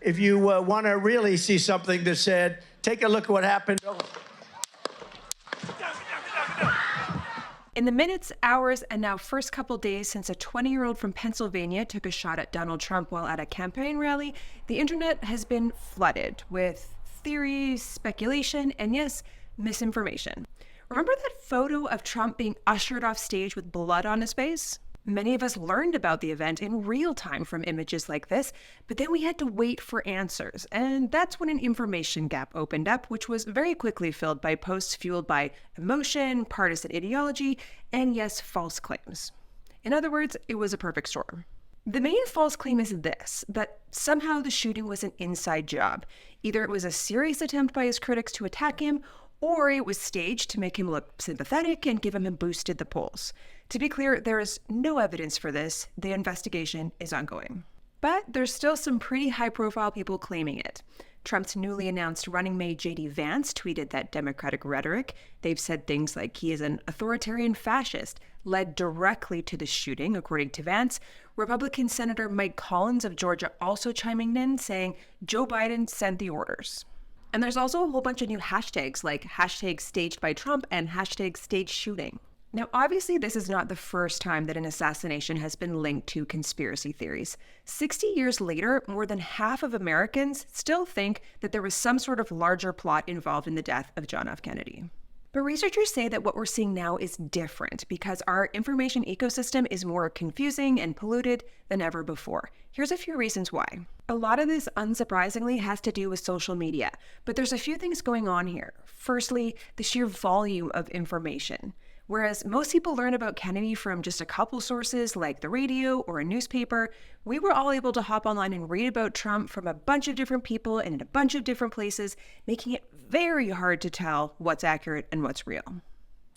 if you want to really see something that said, take a look at what happened. In the minutes, hours, and now first couple days since a 20-year-old from Pennsylvania took a shot at Donald Trump while at a campaign rally, the internet has been flooded with theories, speculation, and yes, misinformation. Remember that photo of Trump being ushered off stage with blood on his face? Many of us learned about the event in real time from images like this, but then we had to wait for answers. And that's when an information gap opened up, which was very quickly filled by posts fueled by emotion, partisan ideology, and yes, false claims. In other words, it was a perfect storm. The main false claim is this, that somehow the shooting was an inside job. Either it was a serious attempt by his critics to attack him, or it was staged to make him look sympathetic and give him a boost in the polls. To be clear, there is no evidence for this. The investigation is ongoing. But there's still some pretty high-profile people claiming it. Trump's newly announced running mate J.D. Vance tweeted that Democratic rhetoric. They've said things like he is an authoritarian fascist, led directly to the shooting, according to Vance. Republican Senator Mike Collins of Georgia also chiming in, saying Joe Biden sent the orders. And there's also a whole bunch of new hashtags like hashtag staged by Trump and hashtag staged shooting. Now, obviously, this is not the first time that an assassination has been linked to conspiracy theories. 60 years later, more than half of Americans still think that there was some sort of larger plot involved in the death of John F. Kennedy. But researchers say that what we're seeing now is different because our information ecosystem is more confusing and polluted than ever before. Here's a few reasons why. A lot of this, unsurprisingly, has to do with social media, but there's a few things going on here. Firstly, the sheer volume of information. Whereas most people learn about Kennedy from just a couple sources like the radio or a newspaper, we were all able to hop online and read about Trump from a bunch of different people and in a bunch of different places, making it very hard to tell what's accurate and what's real.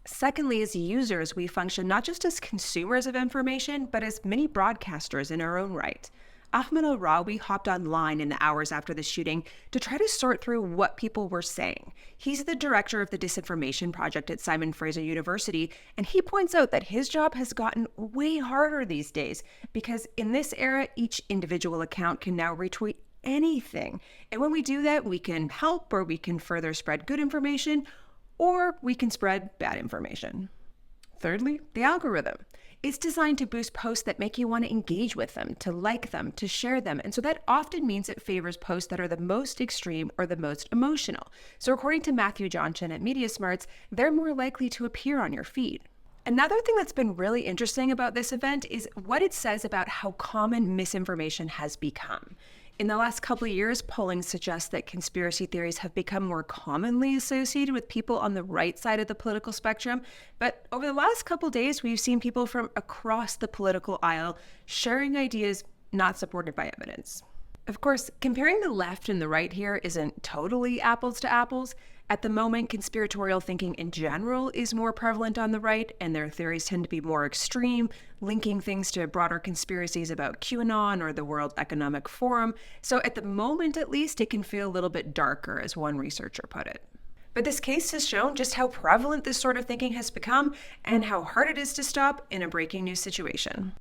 Secondly, as users, we function not just as consumers of information, but as mini broadcasters in our own right. Ahmed al-Rawi hopped online in the hours after the shooting to try to sort through what people were saying. He's the director of the Disinformation Project at Simon Fraser University, and he points out that his job has gotten way harder these days because in this era, each individual account can now retweet anything. And when we do that, we can help or we can further spread good information or we can spread bad information. Thirdly, the algorithm. It's designed to boost posts that make you want to engage with them, to like them, to share them. And so that often means it favors posts that are the most extreme or the most emotional. So according to Matthew Johnson at MediaSmarts, they're more likely to appear on your feed. Another thing that's been really interesting about this event is what it says about how common misinformation has become. In the last couple of years, polling suggests that conspiracy theories have become more commonly associated with people on the right side of the political spectrum. But over the last couple of days, we've seen people from across the political aisle sharing ideas not supported by evidence. Of course, comparing the left and the right here isn't totally apples to apples. At the moment, conspiratorial thinking in general is more prevalent on the right, and their theories tend to be more extreme, linking things to broader conspiracies about QAnon or the World Economic Forum. So at the moment, at least, it can feel a little bit darker, as one researcher put it. But this case has shown just how prevalent this sort of thinking has become and how hard it is to stop in a breaking news situation.